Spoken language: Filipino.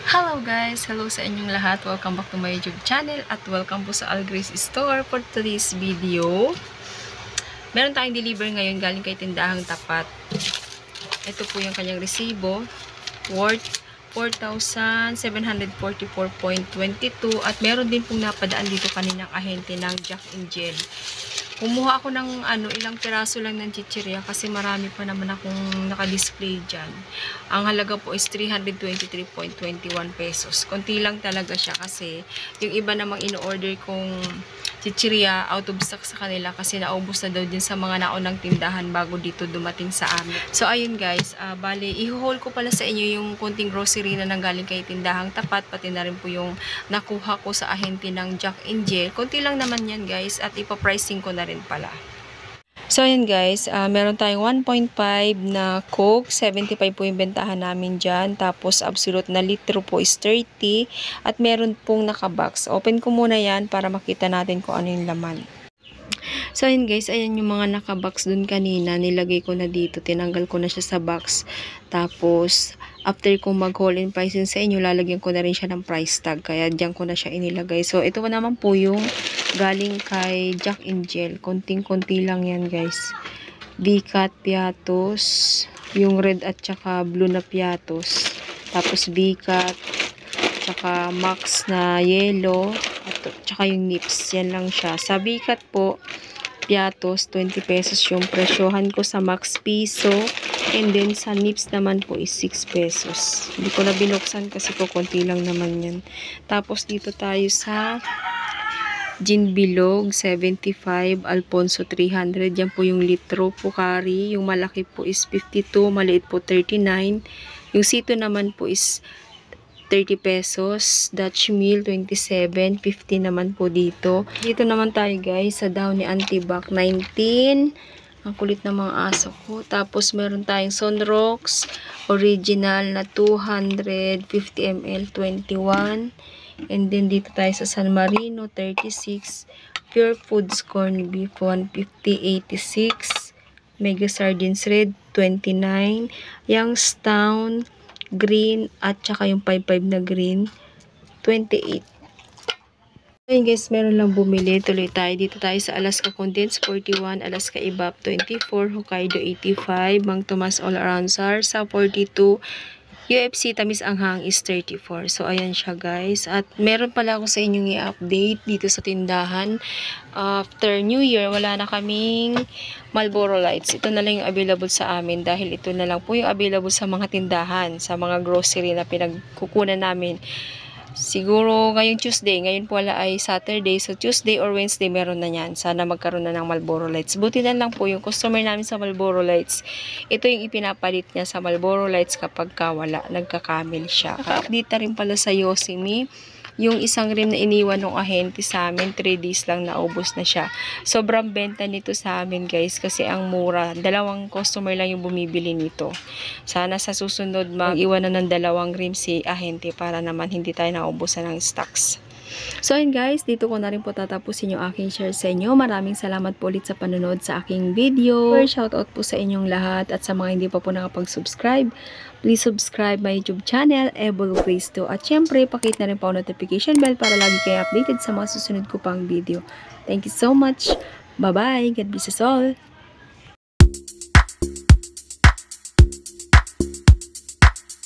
Hello guys! Hello sa inyong lahat. Welcome back to my YouTube channel at welcome po sa Algrace Store. For today's video, meron tayong deliver ngayon galing kay Tindahang Tapat. Ito po yung kanyang resibo worth 4,744.22 at meron din pong napadaan dito kaninang ahente ng Jack and Jill. Kumuha ako ng ilang piraso lang ng chichirya kasi marami pa naman akong naka-display dyan. Ang halaga po is 323.21 pesos. Konti lang talaga siya kasi yung iba namang in-order kong chichirya out of stock sa kanila kasi naubos na daw din sa mga naunang tindahan bago dito dumating sa amin. So ayun guys, bali i-haul ko pala sa inyo yung konting grocery na nanggaling kay Tindahang Tapat, pati na rin po yung nakuha ko sa ahente ng Jack and Jill. Konti lang naman yan guys at ipa-pricing ko na rin pala. So ayan guys, meron tayong 1.5 na Coke, 75 po yung bentahan namin dyan. Tapos absolute na litro po is 30 at meron pong nakabox. Open ko muna yan para makita natin kung ano yung laman. So ayan guys, ayan yung mga nakabox dun kanina. Nilagay ko na dito, tinanggal ko na siya sa box. Tapos after kong mag-haul in pricing sa inyo, lalagyan ko na rin siya ng price tag. Kaya diyan ko na siya inilagay. So ito naman po yung galing kay Jack and Jill. Konting-konti lang yan guys. Bicat Piatos, yung red at saka blue na Piatos. Tapos Bicat, tsaka Max na yellow, at tsaka yung nips. Yan lang siya. Sa Bicat po, Piatos, 20 pesos yung presyohan ko, sa Max piso. And then sa nips naman po is 6 pesos. Hindi ko na binuksan kasi po konti lang naman yan. Tapos dito tayo sa Gin Bilog, 75, Alfonso 300. Yan po yung litro Pocari. Yung malaki po is 52, maliit po 39. Yung sito naman po is 30 pesos. Dutch Mill, 27. 50 naman po dito. Dito naman tayo guys sa Downy Antibac, 19. Ang kulit ng mga aso ko. Tapos meron tayong Sunrocks original na 250 ml, 21. And then dito tayo sa San Marino, 36. Pure Foods Corned Beef, 150, 86. Mega Sardines Red, 29. Youngstown green at saka yung 55 na green, 28. Ayun guys, meron lang bumili. Tuloy tayo. Dito tayo sa Alaska Condensed, 41. Alaska Evap, 24. Hokkaido, 85. Mang Tomas All Around Sarsa, 42. UFC Tamis Anghang is 34. So, ayan siya guys. At meron pala ako sa inyong i-update dito sa tindahan. After New Year, wala na kaming Marlboro Lights. Ito na lang yung available sa amin dahil ito na lang po yung available sa mga tindahan, sa mga grocery na pinagkukunan namin. Siguro ngayong Tuesday, ngayon po wala ay Saturday, so Tuesday or Wednesday meron na yan. Sana magkaroon na ng Marlboro Lights. Buti na lang po yung customer namin sa Marlboro Lights. Ito yung ipinapalit niya sa Marlboro Lights kapag wala, nagkakamil siya. Update na rin pala sa Yosemite. Yung isang rim na iniwan ng ahente sa amin, 3 days lang naubos na siya. Sobrang benta nito sa amin guys kasi ang mura. 2 customer lang yung bumibili nito. Sana sa susunod mag-iwan na ng 2 rim si ahente para naman hindi tayo naubusan ng stocks. So ayun guys, dito ko na rin po tatapusin yung aking share sa inyo. Maraming salamat po ulit sa panonood sa aking video. Shoutout po sa inyong lahat at sa mga hindi pa po nakapag-subscribe. Please subscribe my YouTube channel, Ebol Grace 2. At syempre, pakita na rin po ang notification bell para lagi kayo updated sa mga susunod ko pang video. Thank you so much. Bye-bye. God bless us all.